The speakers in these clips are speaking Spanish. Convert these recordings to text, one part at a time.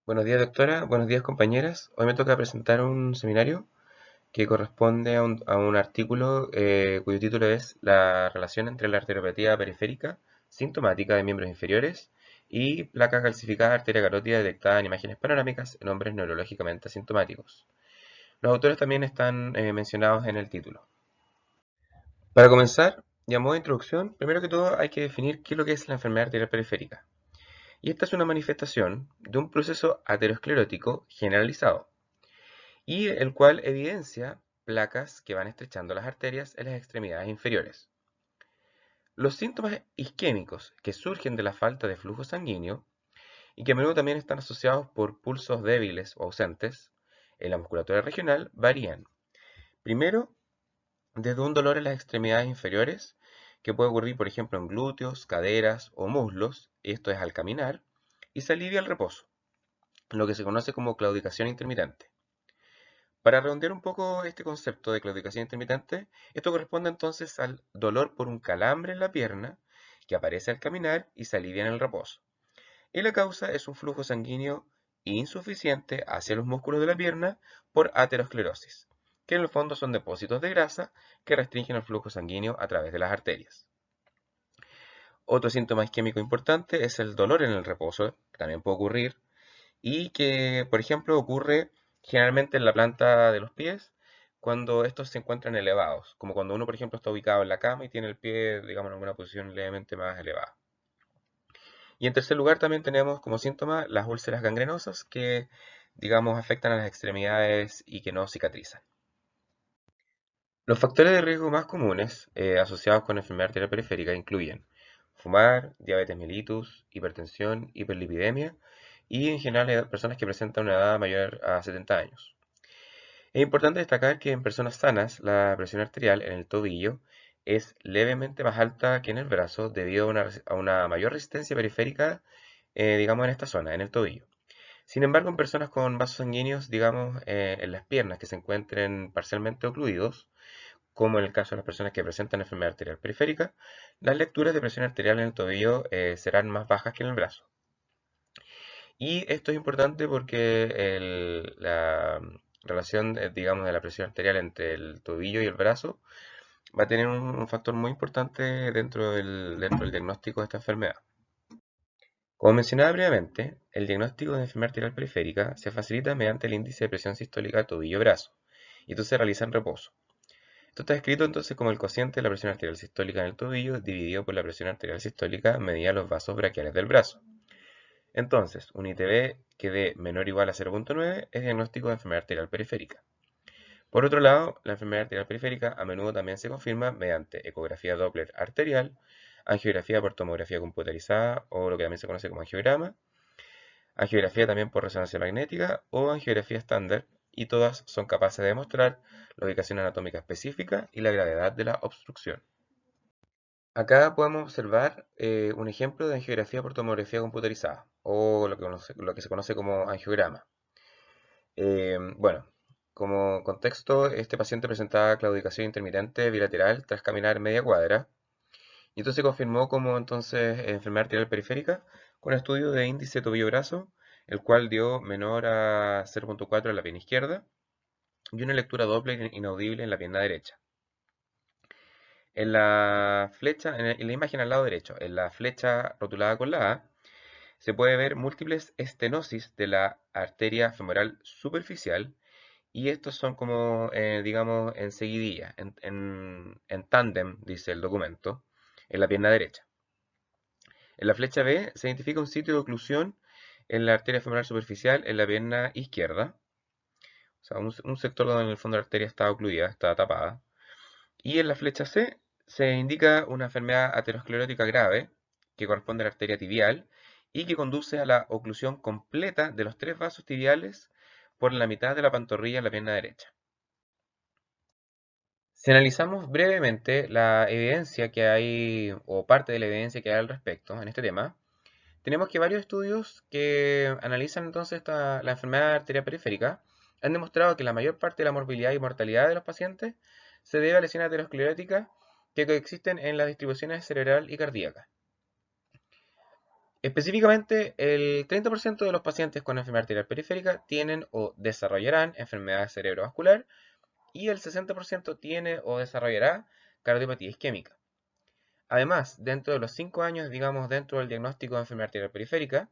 Buenos días, doctora. Buenos días, compañeras. Hoy me toca presentar un seminario que corresponde a un artículo cuyo título es La relación entre la arteriopatía periférica sintomática de miembros inferiores y placa calcificada de arteria carótida detectada en imágenes panorámicas en hombres neurológicamente asintomáticos. Los autores también están mencionados en el título. Para comenzar, y a modo de introducción, primero que todo hay que definir qué es lo que es la enfermedad arterial periférica. Y esta es una manifestación de un proceso aterosclerótico generalizado y el cual evidencia placas que van estrechando las arterias en las extremidades inferiores. Los síntomas isquémicos que surgen de la falta de flujo sanguíneo y que a menudo también están asociados por pulsos débiles o ausentes en la musculatura regional varían. Primero, desde un dolor en las extremidades inferiores, que puede ocurrir por ejemplo en glúteos, caderas o muslos, esto es al caminar, y se alivia al reposo, lo que se conoce como claudicación intermitente. Para redondear un poco este concepto de claudicación intermitente, esto corresponde entonces al dolor por un calambre en la pierna que aparece al caminar y se alivia en el reposo. Y la causa es un flujo sanguíneo insuficiente hacia los músculos de la pierna por aterosclerosis, que en el fondo son depósitos de grasa que restringen el flujo sanguíneo a través de las arterias. Otro síntoma isquémico importante es el dolor en el reposo, que también puede ocurrir, y que, por ejemplo, ocurre generalmente en la planta de los pies cuando estos se encuentran elevados, como cuando uno, por ejemplo, está ubicado en la cama y tiene el pie, digamos, en una posición levemente más elevada. Y en tercer lugar también tenemos como síntoma las úlceras gangrenosas que, digamos, afectan a las extremidades y que no cicatrizan. Los factores de riesgo más comunes asociados con enfermedad arterial periférica incluyen fumar, diabetes mellitus, hipertensión, hiperlipidemia y en general personas que presentan una edad mayor a 70 años. Es importante destacar que en personas sanas la presión arterial en el tobillo es levemente más alta que en el brazo debido a una mayor resistencia periférica, digamos, en esta zona, en el tobillo. Sin embargo, en personas con vasos sanguíneos, digamos, en las piernas que se encuentren parcialmente ocluidos, como en el caso de las personas que presentan enfermedad arterial periférica, las lecturas de presión arterial en el tobillo serán más bajas que en el brazo. Y esto es importante porque la relación, digamos, de la presión arterial entre el tobillo y el brazo va a tener un factor muy importante dentro del diagnóstico de esta enfermedad. Como mencionaba previamente, el diagnóstico de enfermedad arterial periférica se facilita mediante el índice de presión sistólica tobillo-brazo, y esto se realiza en reposo. Esto está escrito entonces como el cociente de la presión arterial sistólica en el tobillo dividido por la presión arterial sistólica medida en los vasos braquiales del brazo. Entonces, un ITB que dé menor o igual a 0,9 es diagnóstico de enfermedad arterial periférica. Por otro lado, la enfermedad arterial periférica a menudo también se confirma mediante ecografía Doppler arterial, angiografía por tomografía computarizada o lo que también se conoce como angiograma, angiografía también por resonancia magnética o angiografía estándar, y todas son capaces de demostrar la ubicación anatómica específica y la gravedad de la obstrucción. Acá podemos observar un ejemplo de angiografía por tomografía computarizada, o lo que se conoce como angiograma. Bueno, como contexto, este paciente presentaba claudicación intermitente bilateral tras caminar media cuadra, y esto se confirmó como entonces enfermedad arterial periférica con estudio de índice tobillo-brazo, el cual dio menor a 0,4 en la pierna izquierda y una lectura Doppler inaudible en la pierna derecha. En la flecha, en la imagen al lado derecho, en la flecha rotulada con la A, se puede ver múltiples estenosis de la arteria femoral superficial, y estos son como, digamos, en seguidilla, en tándem, dice el documento, en la pierna derecha. En la flecha B se identifica un sitio de oclusión en la arteria femoral superficial en la pierna izquierda, o sea, un sector donde en el fondo la arteria está ocluida, está tapada. Y en la flecha C se indica una enfermedad aterosclerótica grave que corresponde a la arteria tibial y que conduce a la oclusión completa de los tres vasos tibiales por la mitad de la pantorrilla en la pierna derecha. Si analizamos brevemente la evidencia que hay, o parte de la evidencia que hay al respecto en este tema, tenemos que varios estudios que analizan entonces la enfermedad arterial periférica han demostrado que la mayor parte de la morbilidad y mortalidad de los pacientes se debe a lesiones ateroscleróticas que coexisten en las distribuciones cerebral y cardíaca. Específicamente, el 30% de los pacientes con enfermedad arterial periférica tienen o desarrollarán enfermedad cerebrovascular y el 60% tiene o desarrollará cardiopatía isquémica. Además, dentro de los 5 años, digamos, dentro del diagnóstico de enfermedad arterial periférica,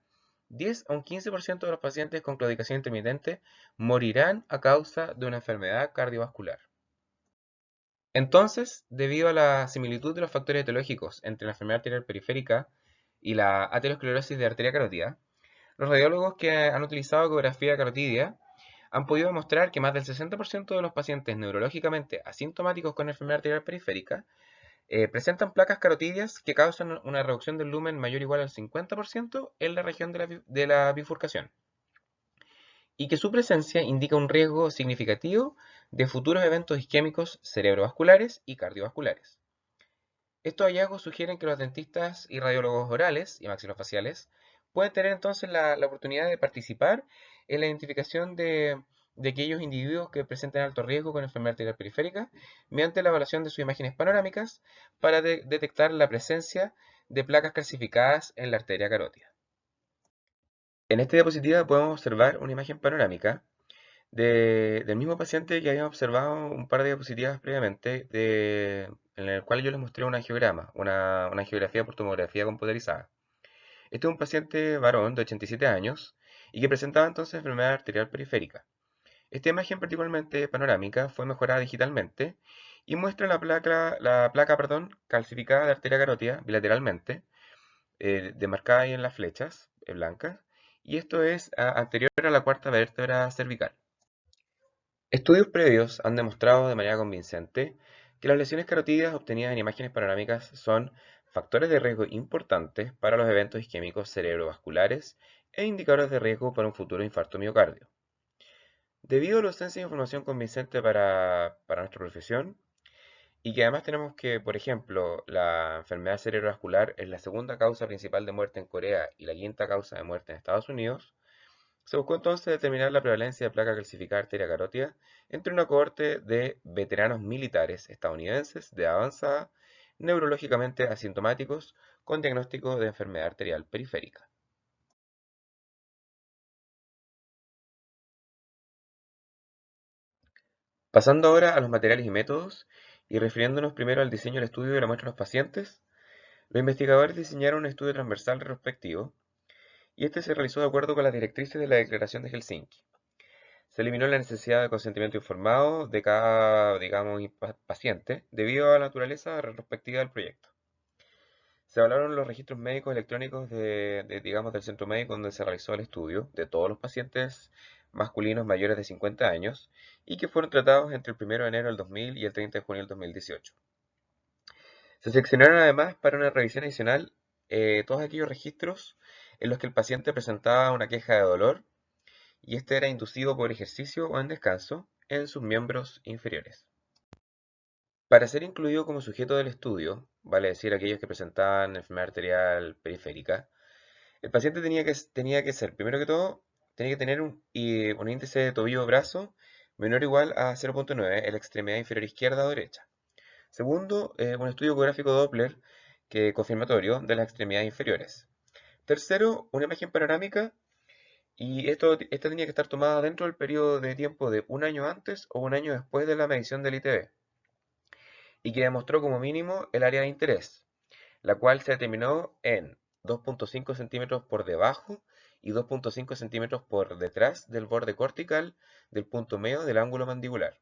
10 a un 15% de los pacientes con claudicación intermitente morirán a causa de una enfermedad cardiovascular. Entonces, debido a la similitud de los factores etiológicos entre la enfermedad arterial periférica y la aterosclerosis de arteria carótida, los radiólogos que han utilizado ecografía carotidia han podido demostrar que más del 60% de los pacientes neurológicamente asintomáticos con enfermedad arterial periférica presentan placas carotidias que causan una reducción del lumen mayor o igual al 50% en la región de la bifurcación, y que su presencia indica un riesgo significativo de futuros eventos isquémicos cerebrovasculares y cardiovasculares. Estos hallazgos sugieren que los dentistas y radiólogos orales y maxilofaciales pueden tener entonces la oportunidad de participar en la identificación de aquellos individuos que presenten alto riesgo con enfermedad arterial periférica mediante la evaluación de sus imágenes panorámicas para detectar la presencia de placas calcificadas en la arteria carótida. En esta diapositiva podemos observar una imagen panorámica del mismo paciente que habíamos observado un par de diapositivas previamente, en el cual yo les mostré un angiograma, una angiografía por tomografía computerizada. Este es un paciente varón de 87 años y que presentaba entonces enfermedad arterial periférica. Esta imagen particularmente panorámica fue mejorada digitalmente y muestra la placa calcificada de arteria carótida bilateralmente, demarcada ahí en las flechas blancas, y esto es anterior a la cuarta vértebra cervical. Estudios previos han demostrado de manera convincente que las lesiones carotídeas obtenidas en imágenes panorámicas son factores de riesgo importantes para los eventos isquémicos cerebrovasculares e indicadores de riesgo para un futuro infarto miocardio. Debido a la ausencia de información convincente para nuestra profesión, y que además tenemos que, por ejemplo, la enfermedad cerebrovascular es la segunda causa principal de muerte en Corea y la quinta causa de muerte en Estados Unidos, se buscó entonces determinar la prevalencia de placa calcificada arteria carótida entre una cohorte de veteranos militares estadounidenses de avanzada, neurológicamente asintomáticos, con diagnóstico de enfermedad arterial periférica. Pasando ahora a los materiales y métodos, y refiriéndonos primero al diseño del estudio de la muestra de los pacientes, los investigadores diseñaron un estudio transversal retrospectivo, y este se realizó de acuerdo con las directrices de la Declaración de Helsinki. Se eliminó la necesidad de consentimiento informado de cada, digamos, paciente debido a la naturaleza retrospectiva del proyecto. Se evaluaron los registros médicos electrónicos digamos, del centro médico donde se realizó el estudio de todos los pacientes masculinos mayores de 50 años y que fueron tratados entre el 1 de enero del 2000 y el 30 de junio del 2018. Se seleccionaron además para una revisión adicional todos aquellos registros en los que el paciente presentaba una queja de dolor y este era inducido por ejercicio o en descanso en sus miembros inferiores. Para ser incluido como sujeto del estudio, vale decir aquellos que presentaban enfermedad arterial periférica, el paciente tenía que ser, primero que todo, tenía que tener un índice de tobillo-brazo menor o igual a 0.9 en la extremidad inferior izquierda o derecha. Segundo, un estudio ecográfico Doppler confirmatorio de las extremidades inferiores. Tercero, una imagen panorámica, y esta tenía que estar tomada dentro del periodo de tiempo de un año antes o un año después de la medición del ITB, y que demostró como mínimo el área de interés, la cual se determinó en 2.5 centímetros por debajo y 2.5 centímetros por detrás del borde cortical del punto medio del ángulo mandibular.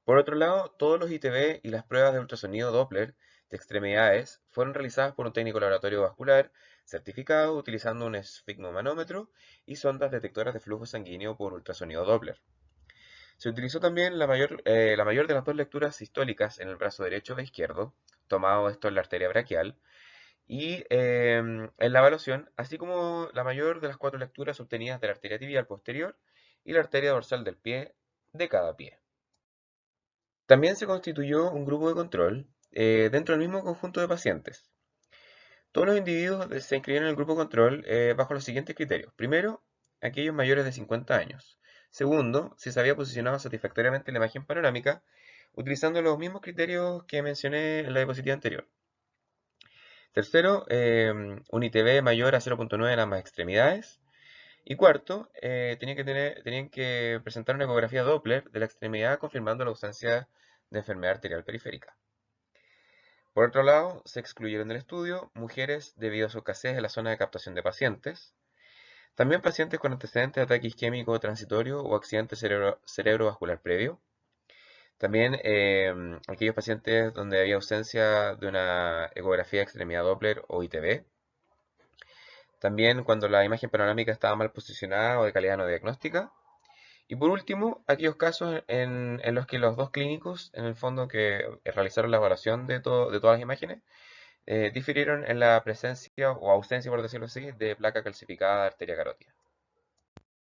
Por otro lado, todos los ITB y las pruebas de ultrasonido Doppler de extremidades fueron realizadas por un técnico laboratorio vascular certificado utilizando un esfigmomanómetro y sondas detectoras de flujo sanguíneo por ultrasonido Doppler. Se utilizó también la mayor de las dos lecturas sistólicas en el brazo derecho e izquierdo, tomado esto en la arteria braquial, y en la evaluación, así como la mayor de las cuatro lecturas obtenidas de la arteria tibial posterior y la arteria dorsal del pie de cada pie. También se constituyó un grupo de control dentro del mismo conjunto de pacientes. Todos los individuos se inscribieron en el grupo control bajo los siguientes criterios. Primero, aquellos mayores de 50 años. Segundo, si se había posicionado satisfactoriamente la imagen panorámica, utilizando los mismos criterios que mencioné en la diapositiva anterior. Tercero, un ITB mayor a 0,9 en ambas extremidades. Y cuarto, tenían que presentar una ecografía Doppler de la extremidad confirmando la ausencia de enfermedad arterial periférica. Por otro lado, se excluyeron del estudio mujeres debido a su escasez en la zona de captación de pacientes, también pacientes con antecedentes de ataque isquémico transitorio o accidente cerebrovascular previo, también aquellos pacientes donde había ausencia de una ecografía de extremidad Doppler o ITB, también cuando la imagen panorámica estaba mal posicionada o de calidad no diagnóstica, y por último, aquellos casos en los que los dos clínicos, en el fondo, que realizaron la evaluación de todas las imágenes, difirieron en la presencia o ausencia, por decirlo así, de placa calcificada de arteria carótida.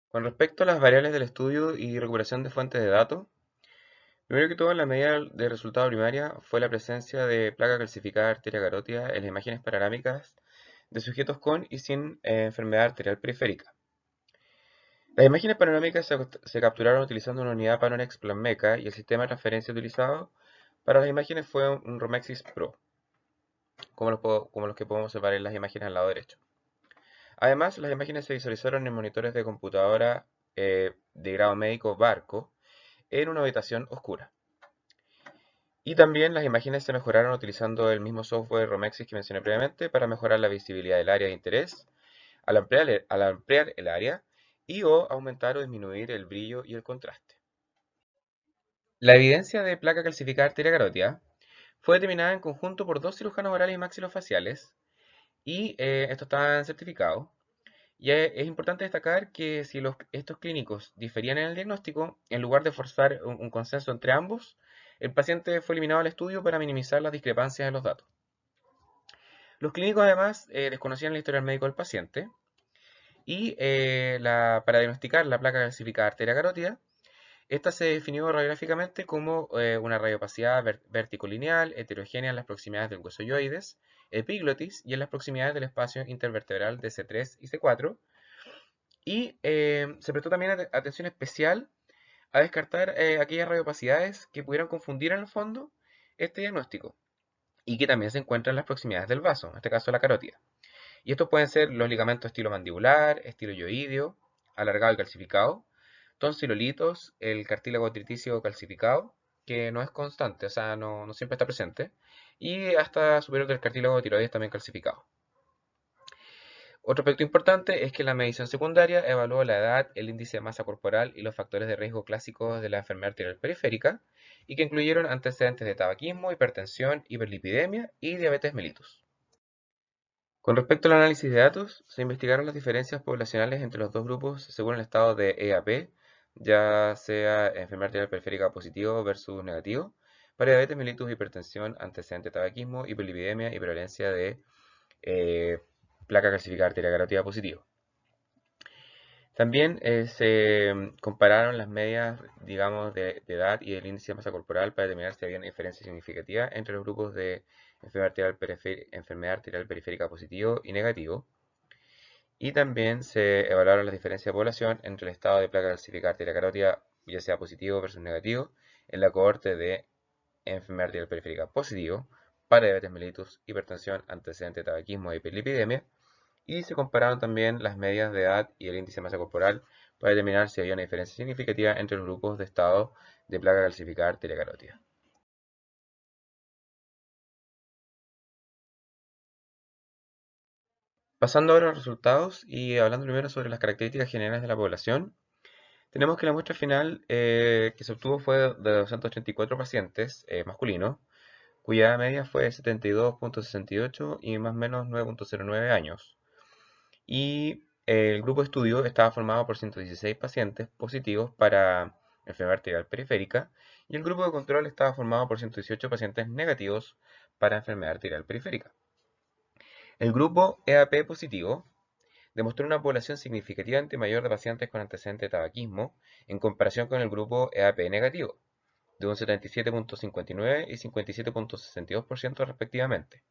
Con respecto a las variables del estudio y recuperación de fuentes de datos, primero que todo, la medida de resultado primaria fue la presencia de placa calcificada de arteria carótida en las imágenes panorámicas de sujetos con y sin enfermedad arterial periférica. Las imágenes panorámicas se capturaron utilizando una unidad Panorex Planmeca y el sistema de transferencia utilizado para las imágenes fue un Romexis Pro, como los que podemos observar en las imágenes al lado derecho. Además, las imágenes se visualizaron en monitores de computadora de grado médico Barco en una habitación oscura. Y también las imágenes se mejoraron utilizando el mismo software Romexis que mencioné previamente para mejorar la visibilidad del área de interés, al ampliar el área y o aumentar o disminuir el brillo y el contraste. La evidencia de placa calcificada arteria carótida fue determinada en conjunto por dos cirujanos orales y maxilofaciales y estos estaban certificados. Y es importante destacar que si estos clínicos diferían en el diagnóstico, en lugar de forzar un consenso entre ambos, el paciente fue eliminado del estudio para minimizar las discrepancias en los datos. Los clínicos además desconocían el historial médico del paciente y para diagnosticar la placa calcificada arteria carótida, esta se definió radiográficamente como una radiopacidad verticolineal heterogénea en las proximidades del hueso yoides, epiglotis y en las proximidades del espacio intervertebral de C3 y C4. Y se prestó también atención especial a descartar aquellas radiopacidades que pudieran confundir en el fondo este diagnóstico y que también se encuentran en las proximidades del vaso, en este caso la carótida. Y estos pueden ser los ligamentos estilo mandibular, estilo yoideo, alargado y calcificado, tonsilolitos, el cartílago triticio calcificado, que no es constante, o sea, no siempre está presente, y hasta superior del cartílago tiroides también calcificado. Otro aspecto importante es que la medición secundaria evaluó la edad, el índice de masa corporal y los factores de riesgo clásicos de la enfermedad arterial periférica, y que incluyeron antecedentes de tabaquismo, hipertensión, hiperlipidemia y diabetes mellitus. Con respecto al análisis de datos, se investigaron las diferencias poblacionales entre los dos grupos según el estado de EAP, ya sea enfermedad arterial periférica positivo versus negativo, para diabetes mellitus, hipertensión, antecedente de tabaquismo, hiperlipidemia y prevalencia de eh, placa calcificada arterial carótida positivo. También se compararon las medias, digamos, de edad y el índice de masa corporal para determinar si había una diferencia significativa entre los grupos de enfermedad arterial periférica positivo y negativo. Y también se evaluaron las diferencias de población entre el estado de placa calcificada arterial carótida, ya sea positivo versus negativo, en la cohorte de enfermedad arterial periférica positivo para diabetes mellitus, hipertensión, antecedente de tabaquismo e hiperlipidemia. Y se compararon también las medias de edad y el índice de masa corporal para determinar si había una diferencia significativa entre los grupos de estado de placa calcificada arteria carótida. Pasando ahora a los resultados y hablando primero sobre las características generales de la población, tenemos que la muestra final que se obtuvo fue de 284 pacientes masculinos, cuya edad media fue 72,68 y más o menos 9,09 años. Y el grupo de estudio estaba formado por 116 pacientes positivos para enfermedad arterial periférica y el grupo de control estaba formado por 118 pacientes negativos para enfermedad arterial periférica. El grupo EAP positivo demostró una población significativamente mayor de pacientes con antecedente de tabaquismo en comparación con el grupo EAP negativo, de un 77,59 y 57,62% respectivamente.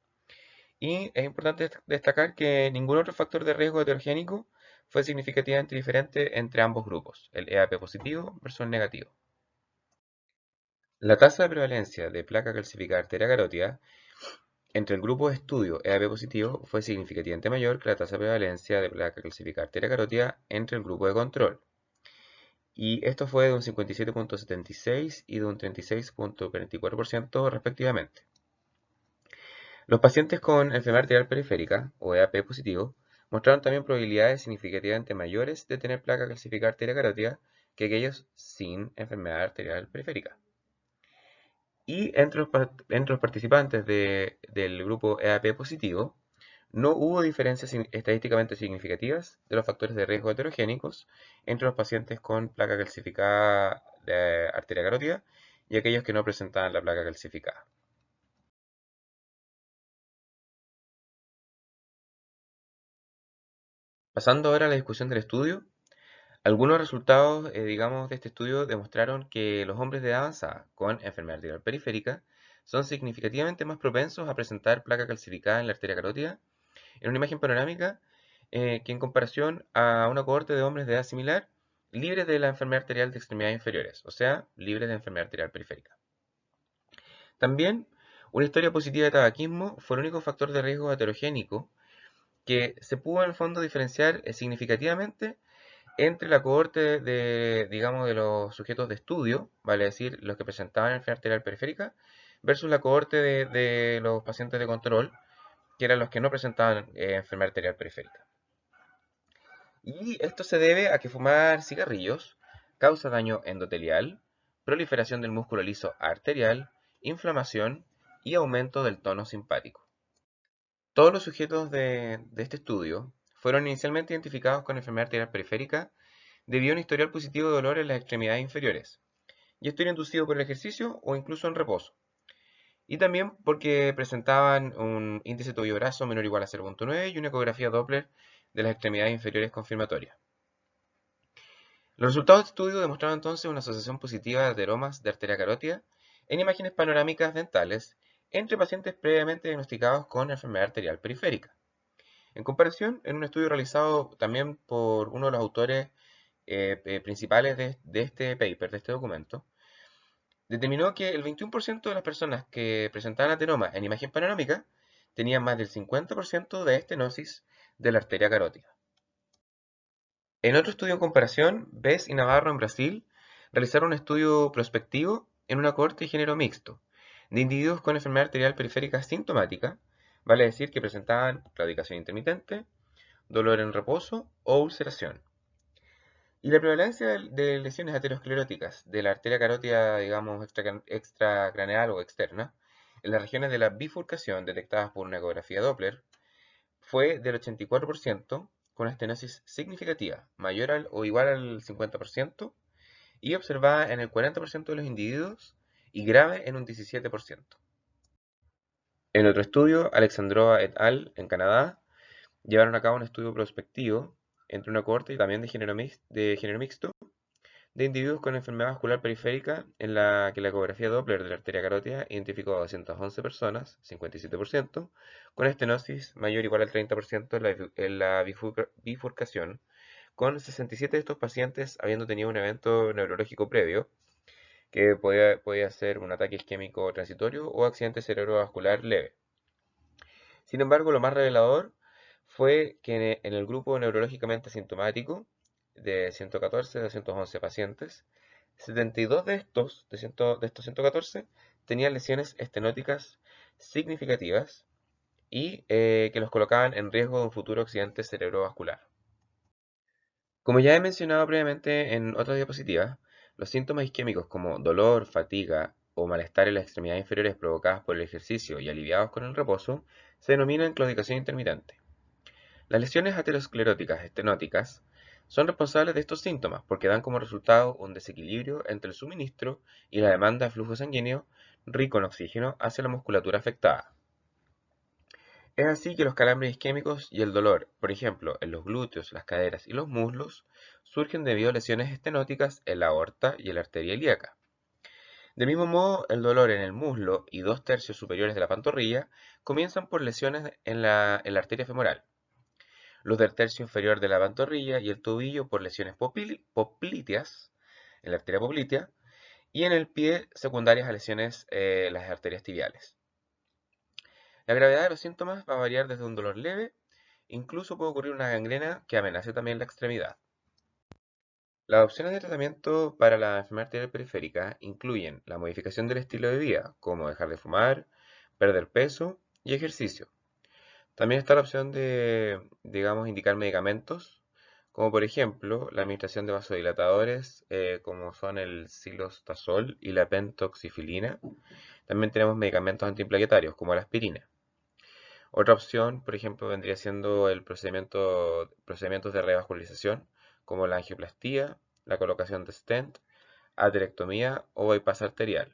Y es importante destacar que ningún otro factor de riesgo heterogénico fue significativamente diferente entre ambos grupos, el EAP positivo versus el negativo. La tasa de prevalencia de placa calcificada arteria carótida entre el grupo de estudio EAP positivo fue significativamente mayor que la tasa de prevalencia de placa calcificada arteria carótida entre el grupo de control. Y esto fue de un 57,76 y de un 36,44% respectivamente. Los pacientes con enfermedad arterial periférica, o EAP positivo, mostraron también probabilidades significativamente mayores de tener placa calcificada arteria carótida que aquellos sin enfermedad arterial periférica. Y entre los participantes del grupo EAP positivo, no hubo diferencias estadísticamente significativas de los factores de riesgo heterogénicos entre los pacientes con placa calcificada de arteria carótida y aquellos que no presentaban la placa calcificada. Pasando ahora a la discusión del estudio, algunos resultados, digamos, de este estudio demostraron que los hombres de edad avanzada con enfermedad arterial periférica son significativamente más propensos a presentar placa calcificada en la arteria carótida en una imagen panorámica que en comparación a una cohorte de hombres de edad similar, libres de la enfermedad arterial de extremidades inferiores, o sea, libres de enfermedad arterial periférica. También, una historia positiva de tabaquismo fue el único factor de riesgo heterogénico que se pudo en el fondo diferenciar significativamente entre la cohorte de, digamos, de los sujetos de estudio, vale decir, los que presentaban enfermedad arterial periférica, versus la cohorte de los pacientes de control, que eran los que no presentaban enfermedad arterial periférica. Y esto se debe a que fumar cigarrillos causa daño endotelial, proliferación del músculo liso arterial, inflamación y aumento del tono simpático. Todos los sujetos de este estudio fueron inicialmente identificados con enfermedad arterial periférica debido a un historial positivo de dolor en las extremidades inferiores, y esto era inducido por el ejercicio o incluso en reposo. Y también porque presentaban un índice tobillo-brazo menor o igual a 0,9 y una ecografía Doppler de las extremidades inferiores confirmatoria. Los resultados de estudio demostraron entonces una asociación positiva de ateromas de arteria carótida en imágenes panorámicas dentales entre pacientes previamente diagnosticados con enfermedad arterial periférica. En comparación, en un estudio realizado también por uno de los autores principales de este paper, de este documento, determinó que el 21% de las personas que presentaban ateroma en imagen panorámica tenían más del 50% de estenosis de la arteria carótida. En otro estudio en comparación, Bess y Navarro en Brasil realizaron un estudio prospectivo en una cohorte de género mixto de individuos con enfermedad arterial periférica sintomática, vale decir que presentaban claudicación intermitente, dolor en reposo o ulceración. Y la prevalencia de lesiones ateroscleróticas de la arteria carótida, digamos, extracraneal o externa, en las regiones de la bifurcación detectadas por una ecografía Doppler, fue del 84%, con estenosis significativa, mayor o igual al 50%, y observada en el 40% de los individuos y grave en un 17%. En otro estudio, Alexandrova et al. En Canadá llevaron a cabo un estudio prospectivo entre una cohorte y también de género mixto de individuos con enfermedad vascular periférica en la que la ecografía Doppler de la arteria carótida identificó a 211 personas, 57%, con estenosis mayor o igual al 30% en la bifurcación, con 67 de estos pacientes habiendo tenido un evento neurológico previo, que podía ser un ataque isquémico transitorio o accidente cerebrovascular leve. Sin embargo, lo más revelador fue que en el grupo neurológicamente asintomático de 114 de 211 pacientes, 72 de estos 114 tenían lesiones estenóticas significativas y que los colocaban en riesgo de un futuro accidente cerebrovascular. Como ya he mencionado previamente en otra diapositiva, los síntomas isquémicos como dolor, fatiga o malestar en las extremidades inferiores provocadas por el ejercicio y aliviados con el reposo se denominan claudicación intermitente. Las lesiones ateroscleróticas estenóticas son responsables de estos síntomas porque dan como resultado un desequilibrio entre el suministro y la demanda de flujo sanguíneo rico en oxígeno hacia la musculatura afectada. Es así que los calambres isquémicos y el dolor, por ejemplo, en los glúteos, las caderas y los muslos, surgen debido a lesiones estenóticas en la aorta y en la arteria ilíaca. Del mismo modo, el dolor en el muslo y 2/3 superiores de la pantorrilla comienzan por lesiones en la arteria femoral, los del tercio inferior de la pantorrilla y el tobillo por lesiones popliteas, en la arteria poplitea, y en el pie secundarias a lesiones en las arterias tibiales. La gravedad de los síntomas va a variar desde un dolor leve, incluso puede ocurrir una gangrena que amenace también la extremidad. Las opciones de tratamiento para la enfermedad arterial periférica incluyen la modificación del estilo de vida, como dejar de fumar, perder peso y ejercicio. También está la opción de, digamos, indicar medicamentos, como por ejemplo la administración de vasodilatadores, como son el cilostazol y la pentoxifilina. También tenemos medicamentos antiplaquetarios, como la aspirina. Otra opción, por ejemplo, vendría siendo procedimientos de revascularización, como la angioplastía, la colocación de stent, aterectomía o bypass arterial.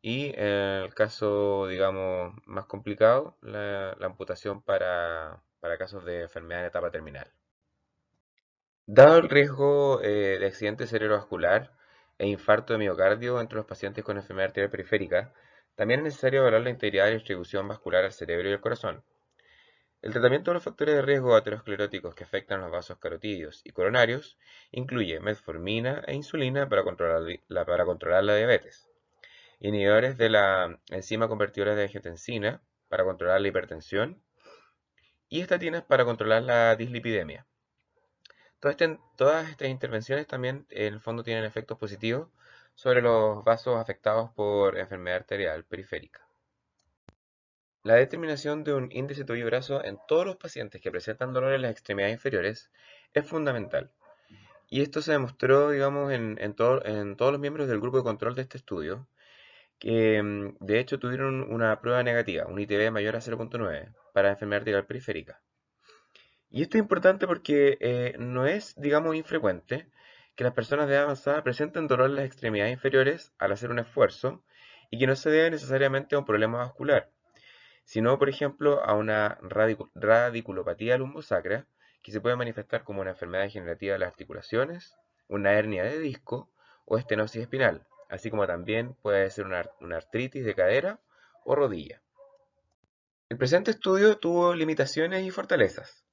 Y en el caso, digamos, más complicado, la amputación para casos de enfermedad en etapa terminal. Dado el riesgo de accidente cerebrovascular e infarto de miocardio entre los pacientes con enfermedad arterial periférica, también es necesario evaluar la integridad y distribución vascular al cerebro y al corazón. El tratamiento de los factores de riesgo ateroscleróticos que afectan los vasos carotídeos y coronarios incluye metformina e insulina para controlar la diabetes, inhibidores de la enzima convertidora de angiotensina para controlar la hipertensión y estatinas para controlar la dislipidemia. Todas estas intervenciones también en el fondo tienen efectos positivos sobre los vasos afectados por enfermedad arterial periférica. La determinación de un índice tobillo-brazo en todos los pacientes que presentan dolor en las extremidades inferiores es fundamental. Y esto se demostró, digamos, en todos los miembros del grupo de control de este estudio, que de hecho tuvieron una prueba negativa, un ITB mayor a 0,9 para enfermedad arterial periférica. Y esto es importante porque no es, digamos, infrecuente que las personas de edad avanzada presenten dolor en las extremidades inferiores al hacer un esfuerzo y que no se debe necesariamente a un problema vascular, sino, por ejemplo, a una radiculopatía lumbosacra, que se puede manifestar como una enfermedad degenerativa de las articulaciones, una hernia de disco o estenosis espinal, así como también puede ser una artritis de cadera o rodilla. El presente estudio tuvo limitaciones y fortalezas.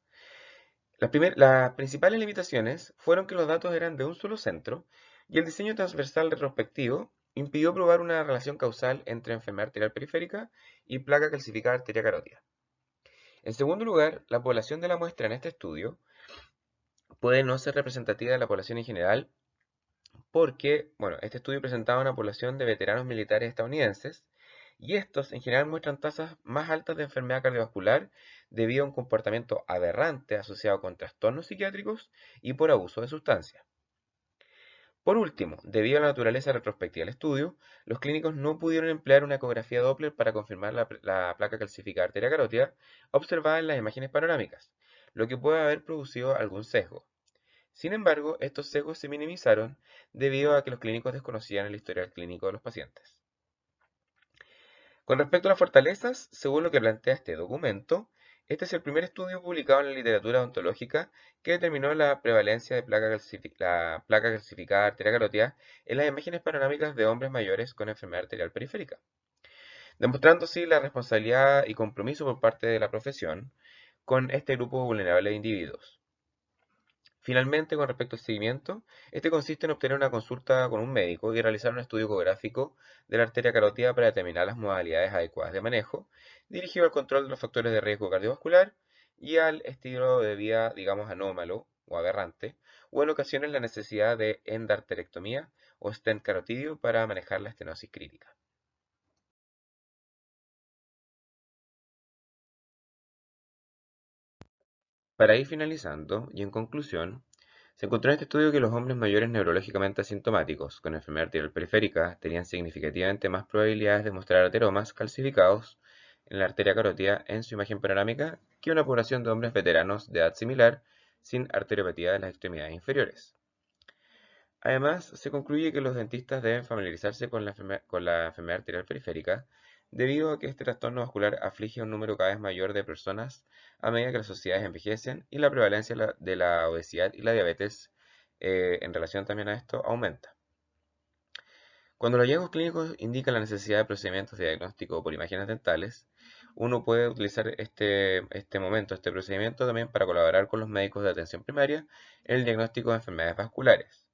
Las principales limitaciones fueron que los datos eran de un solo centro y el diseño transversal retrospectivo impidió probar una relación causal entre enfermedad arterial periférica y placa calcificada arteria carótida. En segundo lugar, la población de la muestra en este estudio puede no ser representativa de la población en general porque, bueno, este estudio presentaba una población de veteranos militares estadounidenses y estos en general muestran tasas más altas de enfermedad cardiovascular debido a un comportamiento aberrante asociado con trastornos psiquiátricos y por abuso de sustancias. Por último, debido a la naturaleza retrospectiva del estudio, los clínicos no pudieron emplear una ecografía Doppler para confirmar la placa calcificada arteria carótida observada en las imágenes panorámicas, lo que puede haber producido algún sesgo. Sin embargo, estos sesgos se minimizaron debido a que los clínicos desconocían el historial clínico de los pacientes. Con respecto a las fortalezas, según lo que plantea este documento, este es el primer estudio publicado en la literatura odontológica que determinó la prevalencia de la placa calcificada arteria carótida en las imágenes panorámicas de hombres mayores con enfermedad arterial periférica, demostrando así la responsabilidad y compromiso por parte de la profesión con este grupo vulnerable de individuos. Finalmente, con respecto al seguimiento, este consiste en obtener una consulta con un médico y realizar un estudio ecográfico de la arteria carótida para determinar las modalidades adecuadas de manejo, dirigido al control de los factores de riesgo cardiovascular y al estilo de vida, digamos, anómalo o aberrante, o en ocasiones la necesidad de endarterectomía o stent carotidio para manejar la estenosis crítica. Para ir finalizando, y en conclusión, se encontró en este estudio que los hombres mayores neurológicamente asintomáticos con enfermedad arterial periférica tenían significativamente más probabilidades de mostrar ateromas calcificados en la arteria carótida en su imagen panorámica que una población de hombres veteranos de edad similar sin arteriopatía de las extremidades inferiores. Además, se concluye que los dentistas deben familiarizarse con la enfermedad arterial periférica debido a que este trastorno vascular aflige a un número cada vez mayor de personas a medida que las sociedades envejecen y la prevalencia de la obesidad y la diabetes en relación también a esto aumenta. Cuando los hallazgos clínicos indican la necesidad de procedimientos de diagnóstico por imágenes dentales, uno puede utilizar este procedimiento también para colaborar con los médicos de atención primaria en el diagnóstico de enfermedades vasculares.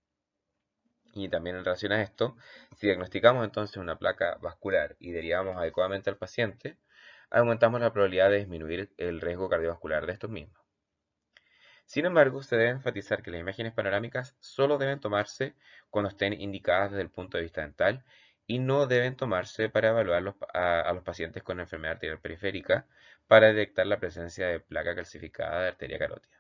Y también en relación a esto, si diagnosticamos entonces una placa vascular y derivamos adecuadamente al paciente, aumentamos la probabilidad de disminuir el riesgo cardiovascular de estos mismos. Sin embargo, se debe enfatizar que las imágenes panorámicas solo deben tomarse cuando estén indicadas desde el punto de vista dental y no deben tomarse para evaluar a los pacientes con enfermedad arterial periférica para detectar la presencia de placa calcificada de arteria carótida.